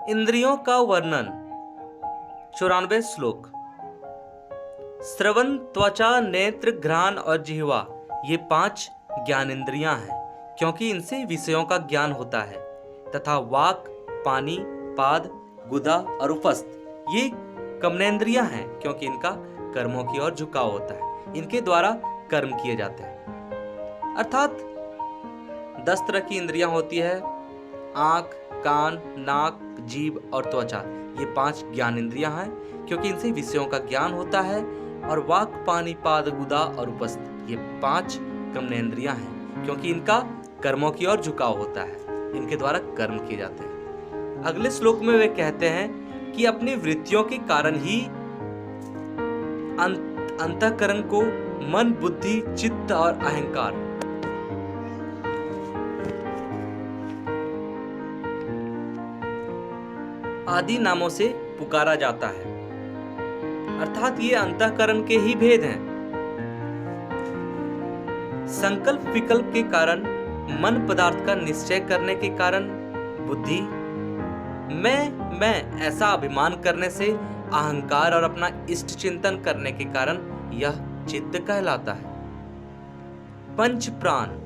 इंद्रियों का वर्णन। 94 श्लोक। श्रवण, त्वचा, नेत्र, घ्राण और जिह्वा ये 5 ज्ञानेंद्रियां हैं, क्योंकि इनसे विषयों का ज्ञान होता है। तथा वाक, पानी, पाद, गुदा और उपस्थ ये कर्मेंद्रियां हैं, क्योंकि इनका कर्मों की ओर झुकाव होता है। इनके द्वारा कर्म किए जाते हैं। अर्थात 10 तरह की इंद्रियां होती है। आंख, कान, नाक, जीभ और त्वचा ये 5 ज्ञानेंद्रियां हैं, क्योंकि इनसे विषयों का ज्ञान होता है। और वाक, पानी, पाद, गुदा और उपस्थ ये 5 कर्मेंद्रियां हैं, क्योंकि इनका कर्मों की ओर झुकाव होता है। इनके द्वारा कर्म किए जाते हैं। अगले श्लोक में वे कहते हैं कि अपनी वृत्तियों के कारण ही अंतःकरण को मन, बुद्धि, चित्त और अहंकार आदि नामों से पुकारा जाता है। अर्थात ये अंतःकरण के ही भेद हैं। संकल्प विकल्प के कारण मन पदार्थ का निश्चय करने के कारण बुद्धि, मैं ऐसा अभिमान करने से अहंकार और अपना इष्ट चिंतन करने के कारण यह चित्त कहलाता है। पंच प्राण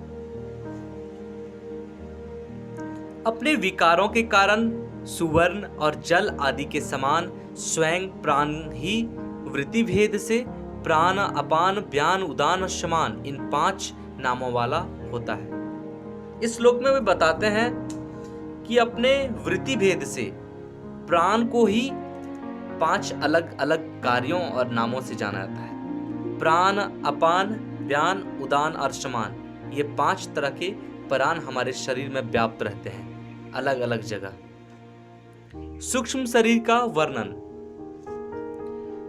अपने विकारों के कारण सुवर्ण और जल आदि के समान स्वयं प्राण ही वृत्ति भेद से प्राण, अपान, व्यान, उदान और शमान इन 5 नामों वाला होता है। इस श्लोक में वे बताते हैं कि अपने वृत्ति भेद से प्राण को ही 5 अलग अलग कार्यों और नामों से जाना जाता है। प्राण, अपान, व्यान, उदान और शमान ये 5 तरह के प्राण हमारे शरीर में व्याप्त रहते हैं, अलग अलग जगह। सूक्ष्म शरीर का वर्णन।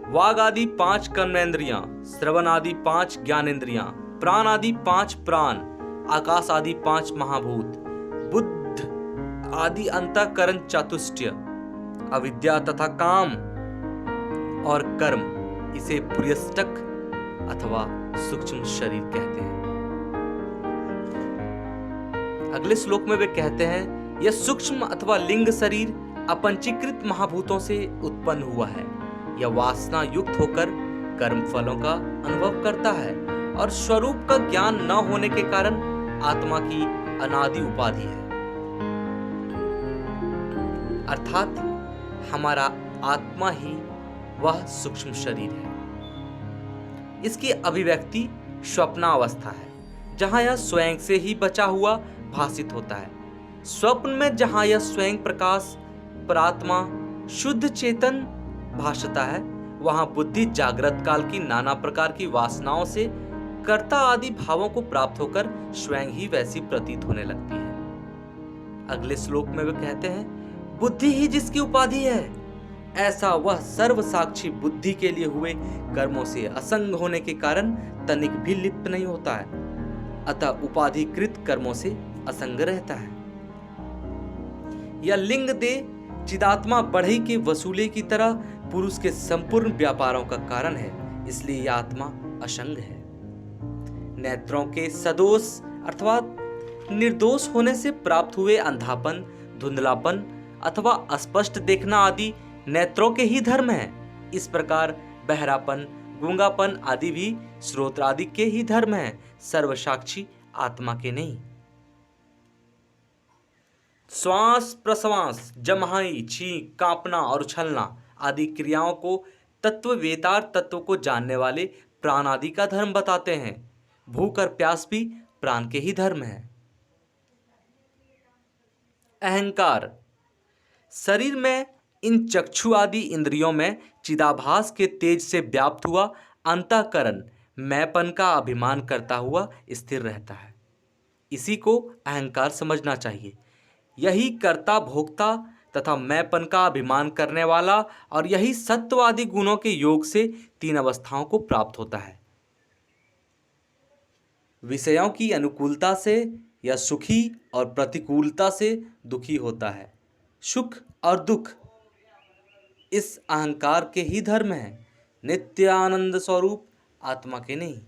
वाग आदि 5 कर्मेंद्रियां, श्रवण आदि 5 ज्ञानेंद्रियां, प्राण आदि 5 प्राण, आकाश आदि 5 महाभूत, बुद्ध आदि अंतःकरण चतुष्टय, अविद्या तथा काम और कर्म इसे पुर्यष्टक अथवा सूक्ष्म शरीर कहते हैं। अगले श्लोक में वे कहते हैं यह सूक्ष्म अथवा लिंग शरीर अपंचीकृत महाभूतों से उत्पन्न हुआ है। यह वासना युक्त होकर कर्म फलों का अनुभव करता है और स्वरूप का ज्ञान न होने के कारण आत्मा की अनादि उपाधि है। अर्थात हमारा आत्मा ही वह सूक्ष्म शरीर है। इसकी अभिव्यक्ति स्वप्नावस्था है, जहां यह स्वयं से ही बचा हुआ भासित होता है। स्वप्न में जहां यह स्वयं प्रकाश परात्मा शुद्ध चेतन भासता है, वहां बुद्धि जागृत काल की नाना प्रकार की वासनाओं से कर्ता आदि भावों को प्राप्त होकर स्वयं ही वैसी प्रतीत होने लगती है। अगले श्लोक में वे कहते हैं बुद्धि ही जिसकी उपाधि है, ऐसा वह सर्व साक्षी बुद्धि के लिए हुए कर्मों से असंग होने के कारण तनिक भी लिप्त नहीं होता है, अतः उपाधिकृत कर्मों से असंग रहता है। यह लिंग दे चिदात्मा बढ़ई के वसूले की तरह पुरुष के संपूर्ण व्यापारों का कारण है, इसलिए यह आत्मा असंग है। नेत्रों के सदोष अथवा निर्दोष होने से प्राप्त हुए अंधापन, धुंधलापन अथवा अस्पष्ट देखना आदि नेत्रों के ही धर्म हैं। इस प्रकार बहरापन, गूंगापन आदि भी श्रोत्र आदि के ही धर्म हैं, सर्वसाक्षी आत्मा के नहीं। श्वास प्रश्वास, जमाई, छींक, कांपना और उछलना आदि क्रियाओं को तत्ववेतार तत्व को जानने वाले प्राण आदि का धर्म बताते हैं। भूख और प्यास भी प्राण के ही धर्म है। अहंकार शरीर में इन चक्षु आदि इंद्रियों में चिदाभास के तेज से व्याप्त हुआ अंतःकरण मैंपन का अभिमान करता हुआ स्थिर रहता है। इसी को अहंकार समझना चाहिए। यही कर्ता भोक्ता तथा मैंपन का अभिमान करने वाला और यही सत्व आदि गुणों के योग से 3 अवस्थाओं को प्राप्त होता है। विषयों की अनुकूलता से यह सुखी और प्रतिकूलता से दुखी होता है। सुख और दुख इस अहंकार के ही धर्म हैं, नित्य आनंद स्वरूप आत्मा के नहीं।